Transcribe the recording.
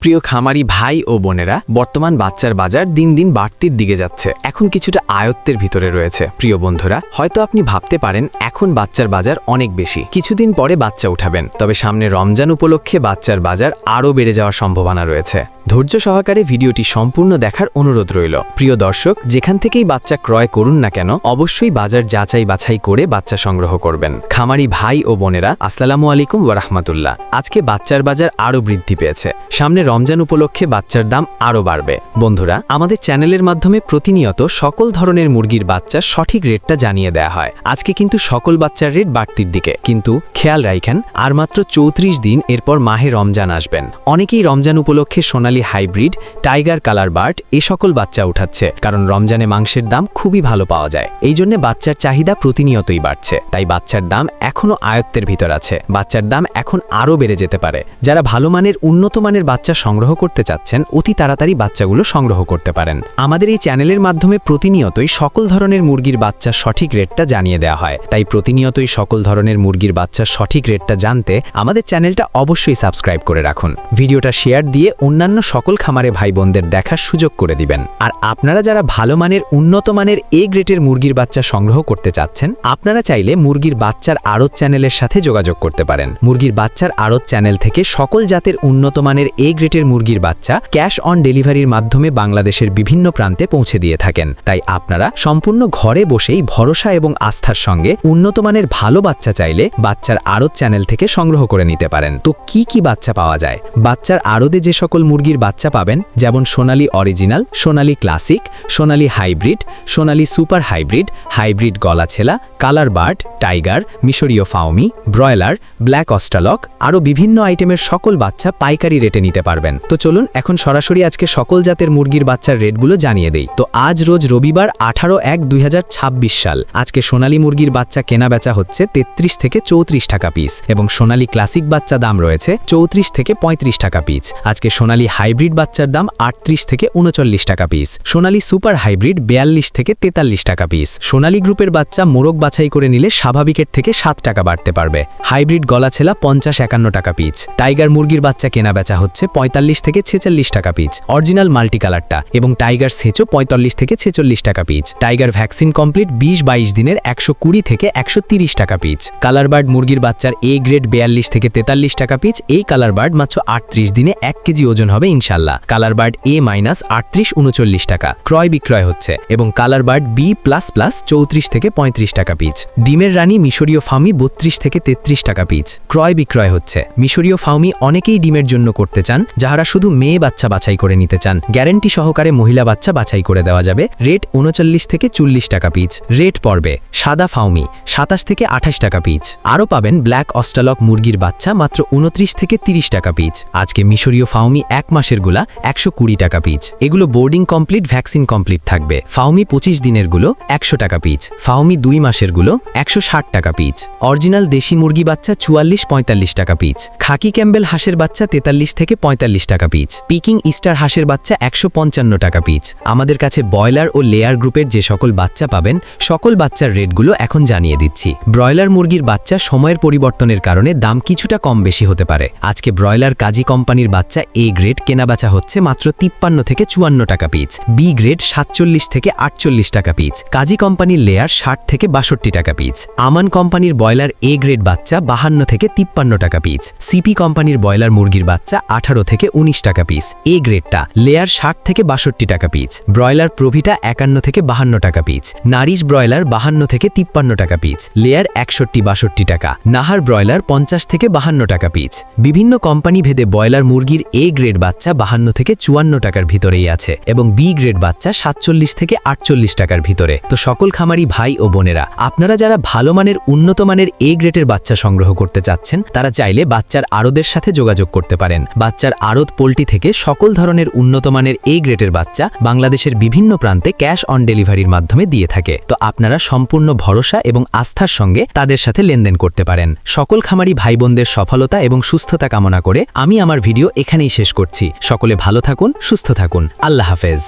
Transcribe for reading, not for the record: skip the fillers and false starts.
প্রিয় খামারি ভাই ও বোনেরা, বর্তমান বাচ্চার বাজার দিন দিন বাড়তির দিকে যাচ্ছে। এখন কিছুটা আয়ত্তের ভিতরে রয়েছে। প্রিয় বন্ধুরা, হয়তো আপনি ভাবতে পারেন এখন বাচ্চার বাজার অনেক বেশি, কিছুদিন পরে বাচ্চা উঠাবেন, তবে সামনে রমজান উপলক্ষে বাচ্চার বাজার আরও বেড়ে যাওয়ার সম্ভাবনা রয়েছে। ধৈর্য সহকারে ভিডিওটি সম্পূর্ণ দেখার অনুরোধ রইল। প্রিয় দর্শক, যেখান থেকেই বাচ্চা ক্রয় করুন না কেন, অবশ্যই বাজার যাচাই বাছাই করে বাচ্চা সংগ্রহ করবেন। খামারি ভাই ও বোনেরা, আসসালামু আলাইকুম ওয়া রাহমাতুল্লাহ। আজকে বাচ্চার বাজার আরও বৃদ্ধি পেয়েছে। সামনে রমজান উপলক্ষে বাচ্চার দাম আরও বাড়বে। বন্ধুরা, আমাদের চ্যানেলের মাধ্যমে প্রতিনিয়ত সকল ধরনের মুরগির বাচ্চার সঠিক রেটটা জানিয়ে দেয়া হয়। আজকে কিন্তু সকল বাচ্চার রেট বাড়তির দিকে, কিন্তু খেয়াল রাখেন আর মাত্র 34 দিন এরপর মাহে রমজান আসবেন। অনেকেই রমজান উপলক্ষে সোনালী হাইব্রিড, টাইগার কালার বার্ড এ সকল বাচ্চা উঠাচ্ছে, কারণ রমজানে মাংসের দাম খুবই ভালো পাওয়া যায়। এই জন্য বাচ্চার চাহিদা প্রতিনিয়তই বাড়ছে, তাই বাচ্চার দাম এখনও আয়ত্তের ভিতর আছে। বাচ্চার দাম এখন আরও বেড়ে যেতে পারে। যারা ভালো মানের উন্নত মানের বাচ্চা সংগ্রহ করতে চাচ্ছেন, অতি তাড়াতাড়ি বাচ্চাগুলো সংগ্রহ করতে পারেন। আমাদের এই চ্যানেলের মাধ্যমে প্রতিনিয়তই সকল ধরনের মুরগির বাচ্চার সঠিক রেটটা জানিয়ে দেওয়া হয়, তাই প্রতিনিয়তই সকল ধরনের মুরগির বাচ্চার সঠিক রেটটা জানতে আমাদের চ্যানেলটা অবশ্যই সাবস্ক্রাইব করে রাখুন। ভিডিওটা শেয়ার দিয়ে অন্যান্য সকল খামারে ভাই বোনদের দেখার সুযোগ করে দিবেন। আর আপনারা যারা ভালো মানের উন্নত মানের এ গ্রেডের মুরগির বাচ্চা সংগ্রহ করতে চাচ্ছেন, আপনারা চাইলে মুরগির বাচ্চার আড়ত চ্যানেলের সাথে যোগাযোগ করতে পারেন। মুরগির বাচ্চার আড়ত চ্যানেল থেকে সকল জাতের উন্নত মানের এ গ্রেডের মুরগির বাচ্চা ক্যাশ অন ডেলিভারির মাধ্যমে বাংলাদেশের বিভিন্ন প্রান্তে পৌঁছে দিয়ে থাকেন। তাই আপনারা সম্পূর্ণ ঘরে বসেই ভরসা এবং আস্থার সঙ্গে উন্নত মানের ভালো বাচ্চা চাইলে বাচ্চার আড়ত চ্যানেল থেকে সংগ্রহ করে নিতে পারেন। তো কি কি বাচ্চা পাওয়া যায়? বাচ্চার আড়তে যে সকল মুরগির বাচ্চা পাবেন, যেমন Sonali original, Sonali classic, Sonali hybrid, Sonali super hybrid, hybrid গলাছেলা, কালার বার্ড, টাইগার, মিশরীয় ফাউমি, ব্রয়লার, ব্ল্যাক অস্ট্রালক, আরও বিভিন্ন আইটেমের সকল বাচ্চা পাইকারি রেটে নিতে পারবেন। তো চলুন এখন সরাসরি আজকে সকল জাতের মুরগির বাচ্চার রেটগুলো জানিয়ে দেই। তো আজ রোজ রবিবার 18/1/2026 সাল। আজকে সোনালী মুরগির বাচ্চা কেনা বেচা হচ্ছে 33 থেকে 34 টাকা পিস, এবং সোনালী ক্লাসিক বাচ্চা দাম রয়েছে 34 থেকে 35 টাকা পিস। আজকে সোনালী হাইব্রিড বাচ্চার দাম 38 থেকে 39 টাকা পিস। সোনালী সুপার হাইব্রিড 42 থেকে 43 টাকা পিস। সোনালী গ্রুপের বাচ্চা মোরগ বাছাই করে নিলে স্বাভাবিকের থেকে 7 টাকা বাড়তে পারবে। হাইব্রিড গলাছেলা 50-51 টাকা পিস। টাইগার মুরগির বাচ্চা কেনা বেচা হচ্ছে 45 থেকে 46 টাকা পিস, অরিজিনাল মাল্টি কালারটা, এবং টাইগার সেচও 45 থেকে 46 টাকা পিস। টাইগার ভ্যাকসিন কমপ্লিট 20-22 দিনের 120 থেকে 130 টাকা পিস। কালার বার্ড মুরগির বাচ্চার এ গ্রেড 42 থেকে 43 টাকা পিস। এই কালার বার্ড মাত্র 38 দিনে 1 কেজি ওজন হবে ইনশাল্লাহ। কালার বার্ড A- 38-39 টাকা ক্রয় বিক্রয় হচ্ছে, এবং কালার বার্ড B++ 34 থেকে 35 টাকা পিস। ডিমের রানী মিশরীয় ফাউমি 32 থেকে 33 টাকা পিস ক্রয় বিক্রয় হচ্ছে। মিশরীয় ফাউমি অনেকেই ডিমের জন্য করতে চান, যারা শুধু মেয়ে বাচ্চা বাছাই করে নিতে চান, গ্যারেন্টি সহকারে মহিলা বাচ্চা বাছাই করে দেওয়া যাবে। রেট 39 থেকে 40 টাকা পিস রেট পড়বে। সাদা ফাউমি 27 থেকে 28 টাকা পিস। আরও পাবেন ব্ল্যাক অস্ট্রালক মুরগির বাচ্চা মাত্র 29 থেকে 30 টাকা পিস। আজকে মিশরীয় ফাউমি 1 মাসের গুলা 120 টাকা পিস। এগুলো বোর্ডিং কমপ্লিট, ভ্যাকসিন কমপ্লিট থাকবে। ফাউমি 25 দিনের গুলো 100 টাকা পিস। ফাউমি 2 মাসের গুলো 160 টাকা পিস। অরিজিনাল দেশি মুরগি বাচ্চা 44-45 টাকা পিস। খাকি ক্যাম্বেল হাঁসের বাচ্চা 43 থেকে 45 টাকা পিস। পিকিং ইস্টার হাঁসের বাচ্চা 155 টাকা পিস। আমাদের কাছে ব্রয়লার ও লেয়ার গ্রুপের যে সকল বাচ্চা পাবেন, সকল বাচ্চার রেটগুলো এখন জানিয়ে দিচ্ছি। ব্রয়লার মুরগির বাচ্চা সময়ের পরিবর্তনের কারণে দাম কিছুটা কম বেশি হতে পারে। আজকে ব্রয়লার কাজী কোম্পানির বাচ্চা এ গ্রেড কেনাবেচা হচ্ছে মাত্র 53 থেকে 54 টাকা পিস। বি গ্রেড 47 থেকে 48 টাকা পিস। কাজী কোম্পানির লেয়ার 60 থেকে 62 টাকা পিস। আমান কোম্পানির ব্রয়লার এ গ্রেড বাচ্চা 52 থেকে 53 টাকা পিস। সিপি কোম্পানির ব্রয়লার মুরগির বাচ্চা 18 থেকে 19 টাকা পিস। এ গ্রেডটা লেয়ার 60 থেকে 62 টাকা পিস। ব্রয়লার প্রভিটা 51 থেকে 52 টাকা পিস। নারিশ ব্রয়লার 52 থেকে 53 টাকা পিস। লেয়ার 61-62 টাকা। নাহার ব্রয়লার 50 থেকে 52 টাকা পিস। বিভিন্ন কোম্পানি ভেদে ব্রয়লার মুরগির এ গ্রেড বাচ্চা 52 থেকে 54 টাকার ভিতরেই আছে, এবং বি গ্রেড বাচ্চা 47 থেকে 48 টাকার ভিতরে। তো সকল খামারি ভাই ও বোনেরা, আপনারা যারা ভালো মানের উন্নত মানের এ গ্রেডের বাচ্চা সংগ্রহ করতে চাচ্ছেন, তারা চাইলে বাচ্চার আড়তের সাথে যোগাযোগ করতে পারেন। বাচ্চার আড়ত পোল্ট্রি থেকে সকল ধরনের উন্নত মানের এ গ্রেডের বাচ্চা বাংলাদেশের বিভিন্ন প্রান্তে ক্যাশ অন ডেলিভারির মাধ্যমে দিয়ে থাকে। তো আপনারা সম্পূর্ণ ভরসা এবং আস্থার সঙ্গে তাদের সাথে লেনদেন করতে পারেন। সকল খামারি ভাই বোনদের সফলতা এবং সুস্থতা কামনা করে আমি আমার ভিডিও এখানেই শেষ করছি। সকলে ভালো থাকুন, সুস্থ থাকুন। আল্লাহ হাফেজ।